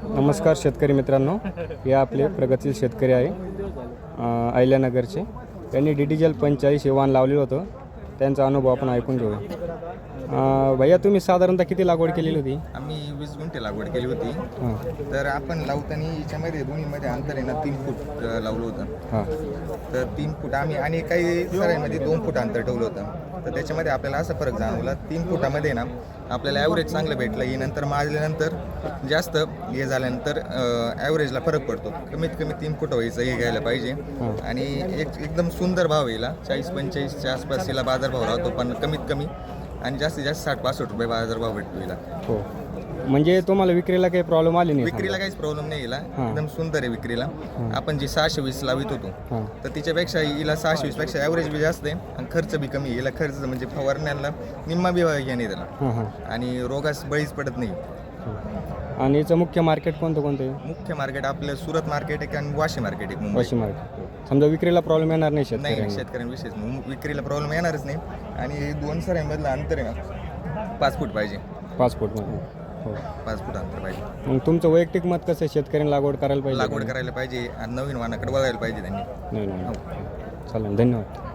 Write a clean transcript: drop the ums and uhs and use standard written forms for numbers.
नमस्कार शेतकरी मित्रांनो, हे आपले प्रगतशील शेतकरी आहे अहिल्यानगरचे. त्यांनी DDGL 45 हे वाण लावलेलं होतं. त्यांचा अनुभव आपण ऐकून घेऊया. भैया, तुम्ही साधारणतः किती लागवड केलेली होती? आम्ही 20 गुंठे लागवड केली होती. तर आपण लावताना याच्यामध्ये दोन्हीमध्ये अंतर आहे ना 3 फूट लावलं होतं. तर 3 फूट आम्ही आणि काही सरांमध्ये 2 फूट अंतर ठेवलं होतं. तर त्याच्यामध्ये आपल्याला असा फरक जाणवला. 3 फुटामध्ये ना आपल्याला ॲव्हरेज चांगलं भेटलं. ही नंतर माजल्यानंतर जास्त हे झाल्यानंतर ॲव्हरेजला फरक पडतो. कमीत कमी 3 फूट व्हायचं हे घ्यायला पाहिजे. आणि एकदम सुंदर भाव येईल. 40-45च्या आसपास याला बाजारभाव राहतो, पण कमीत कमी आणि जास्तीत जास्त 60-65 रुपये बाजारभाव भेटतो हिला. हो, म्हणजे तुम्हाला विक्रीला काही प्रॉब्लेम आले नाही? विक्रीला काहीच प्रॉब्लेम नाही हिला. एकदम सुंदर आहे विक्रीला. आपण जी 620 लावित होतो तर तिच्यापेक्षा हिला 620 पेक्षा ॲव्हरेज बी जास्त आहे आणि खर्च बी कमी. हिला खर्च म्हणजे फवारण्याला निम्मा बी हे नाही त्याला, आणि रोगास बळीच पडत नाही. आणि याचं मुख्य मार्केट कोणतं आहे? मुख्य मार्केट आपलं सुरत मार्केट आहे आणि वाशी मार्केट आहे, मुंबई. वाशी मार्केट. समजा विक्रीला प्रॉब्लेम येणार नाही नाही, शेतकऱ्यांविषयीच विक्रीला प्रॉब्लेम येणारच नाही. आणि 2 सरांमधलं अंतर आहे ना 5 फूट पाहिजे. 5 फूटमध्ये. हो, 5 फूट अंतर पाहिजे. मग तुमचं वैयक्तिक मत कसं आहे? शेतकऱ्यांनी लागवड करायला पाहिजे? लागवड करायला पाहिजे आणि नवीन वाणाकडे बघायला पाहिजे त्यांनी. नाही, चालेल, धन्यवाद.